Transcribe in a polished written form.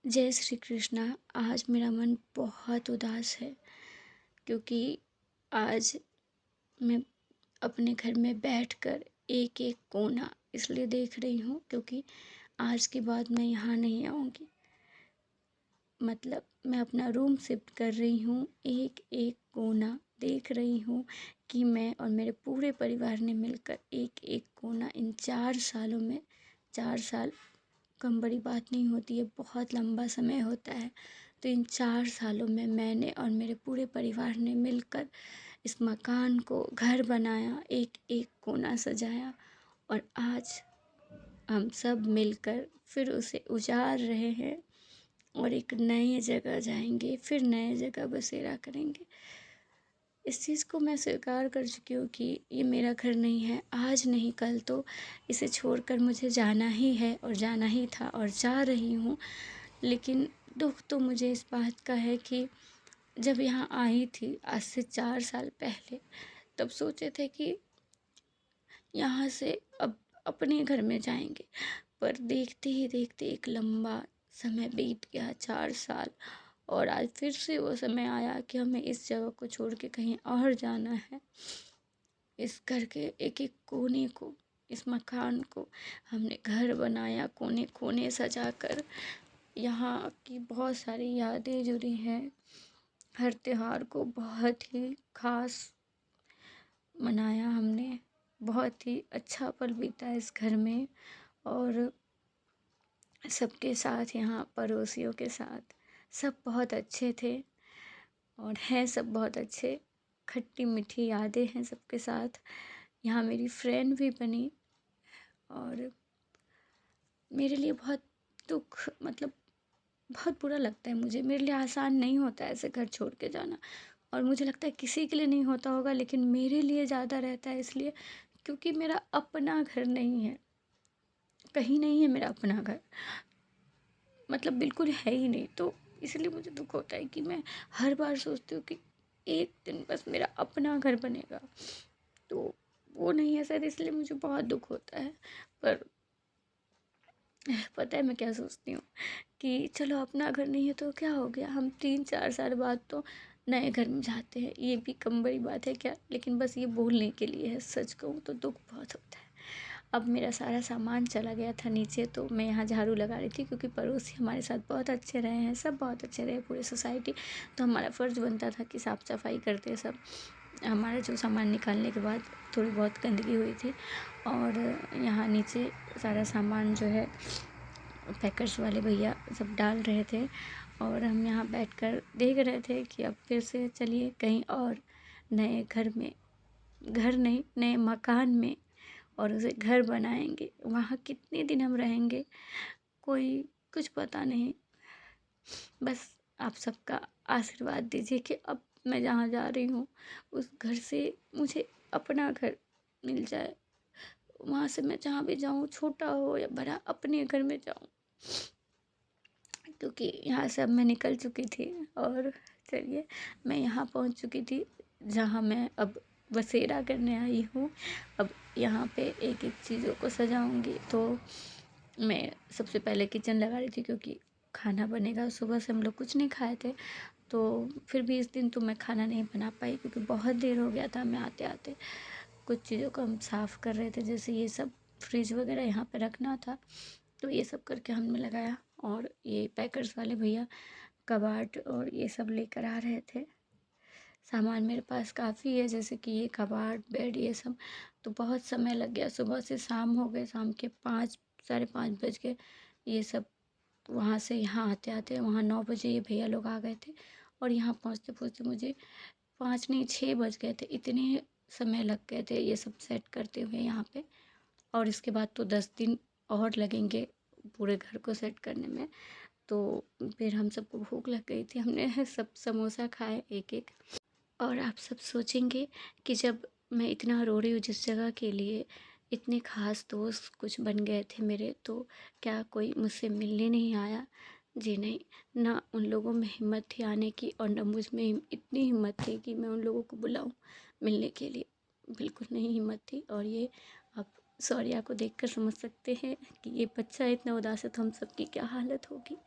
जय श्री कृष्णा। आज मेरा मन बहुत उदास है क्योंकि आज मैं अपने घर में बैठकर एक एक कोना इसलिए देख रही हूँ क्योंकि आज के बाद मैं यहाँ नहीं आऊँगी। मतलब मैं अपना रूम शिफ्ट कर रही हूँ, एक एक कोना देख रही हूँ कि मैं और मेरे पूरे परिवार ने मिलकर एक एक कोना इन 4 सालों में 4 साल कम बड़ी बात नहीं होती है, बहुत लंबा समय होता है। तो इन 4 सालों में मैंने और मेरे पूरे परिवार ने मिलकर इस मकान को घर बनाया, एक एक कोना सजाया और आज हम सब मिलकर फिर उसे उजाड़ रहे हैं और एक नई जगह जाएंगे, फिर नए जगह बसेरा करेंगे। इस चीज़ को मैं स्वीकार कर चुकी हूँ कि ये मेरा घर नहीं है, आज नहीं कल तो इसे छोड़कर मुझे जाना ही है और जाना ही था और जा रही हूँ। लेकिन दुःख तो मुझे इस बात का है कि जब यहाँ आई थी आज से 4 साल पहले, तब सोचे थे कि यहाँ से अब अपने घर में जाएंगे, पर देखते ही देखते एक लंबा समय बीत गया, 4 साल। और आज फिर से वो समय आया कि हमें इस जगह को छोड़ के कहीं और जाना है। इस घर के एक एक कोने को, इस मकान को हमने घर बनाया, कोने कोने सजा कर। यहाँ की बहुत सारी यादें जुड़ी हैं। हर त्योहार को बहुत ही खास मनाया हमने, बहुत ही अच्छा पल बीता इस घर में और सबके साथ, यहाँ पड़ोसियों के साथ सब बहुत अच्छे थे और हैं सब बहुत अच्छे। खट्टी मीठी यादें हैं सबके साथ। यहाँ मेरी फ्रेंड भी बनी और मेरे लिए बहुत दुख, मतलब बहुत बुरा लगता है मुझे। मेरे लिए आसान नहीं होता है ऐसे घर छोड़ के जाना और मुझे लगता है किसी के लिए नहीं होता होगा, लेकिन मेरे लिए ज़्यादा रहता है इसलिए क्योंकि मेरा अपना घर नहीं है, कहीं नहीं है मेरा अपना घर, मतलब बिल्कुल है ही नहीं। तो इसलिए मुझे दुख होता है कि मैं हर बार सोचती हूँ कि एक दिन बस मेरा अपना घर बनेगा, तो वो नहीं है शायद, इसलिए मुझे बहुत दुख होता है। पर पता है मैं क्या सोचती हूँ कि चलो अपना घर नहीं है तो क्या हो गया, हम 3-4 साल बाद तो नए घर में जाते हैं, ये भी कम बड़ी बात है क्या। लेकिन बस ये बोलने के लिए है, सच कहूँ तो दुख बहुत होता है। अब मेरा सारा सामान चला गया था नीचे, तो मैं यहाँ झाड़ू लगा रही थी क्योंकि पड़ोसी हमारे साथ बहुत अच्छे रहे हैं, सब बहुत अच्छे रहे, पूरी सोसाइटी। तो हमारा फ़र्ज़ बनता था कि साफ़ सफाई करते सब। हमारा जो सामान निकालने के बाद थोड़ी बहुत गंदगी हुई थी और यहाँ नीचे सारा सामान जो है पैकर्स वाले भैया सब डाल रहे थे और हम यहाँ बैठकर देख रहे थे कि अब फिर से चलिए कहीं और नए घर में, घर नहीं नए मकान में, और उसे घर बनाएंगे। वहाँ कितने दिन हम रहेंगे कोई कुछ पता नहीं। बस आप सबका आशीर्वाद दीजिए कि अब मैं जहाँ जा रही हूँ उस घर से मुझे अपना घर मिल जाए। वहाँ से मैं जहाँ भी जाऊँ, छोटा हो या बड़ा, अपने घर में जाऊँ, क्योंकि यहाँ से अब मैं निकल चुकी थी। और चलिए मैं यहाँ पहुँच चुकी थी जहाँ मैं अब बसेरा करने आई हूँ। अब यहाँ पे एक एक चीज़ों को सजाऊंगी। तो मैं सबसे पहले किचन लगा रही थी क्योंकि खाना बनेगा। सुबह से हम लोग कुछ नहीं खाए थे, तो फिर भी इस दिन तो मैं खाना नहीं बना पाई क्योंकि बहुत देर हो गया था हमें आते आते। कुछ चीज़ों को हम साफ़ कर रहे थे, जैसे ये सब फ्रिज वगैरह यहाँ पे रखना था, तो ये सब करके हमने लगाया। और ये पैकर्स वाले भैया कबाट और ये सब लेकर आ रहे थे। सामान मेरे पास काफ़ी है, जैसे कि ये कबाट, बेड, ये सब। तो बहुत समय लग गया, सुबह से शाम हो गए, शाम के 5, साढ़े 5 बज गए। ये सब वहाँ से यहाँ आते आते वहाँ 9 बजे ये भैया लोग आ गए थे और यहाँ पहुँचते पहुँचते मुझे 5 नहीं 6 बज गए थे। इतने समय लग गए थे ये सब सेट करते हुए यहाँ पे। और इसके बाद तो 10 दिन और लगेंगे पूरे घर को सेट करने में। तो फिर हम सबको भूख लग गई थी, हमने सब समोसा खाए एक एक। और आप सब सोचेंगे कि जब मैं इतना रो रही हूँ जिस जगह के लिए, इतने ख़ास दोस्त कुछ बन गए थे मेरे, तो क्या कोई मुझसे मिलने नहीं आया? जी नहीं, ना उन लोगों में हिम्मत थी आने की और ना मुझ में इतनी हिम्मत थी कि मैं उन लोगों को बुलाऊं मिलने के लिए। बिल्कुल नहीं हिम्मत थी। और ये आप शौर्या को देखकर समझ सकते हैं कि ये बच्चा इतना उदास है तो हम सबकी क्या हालत होगी।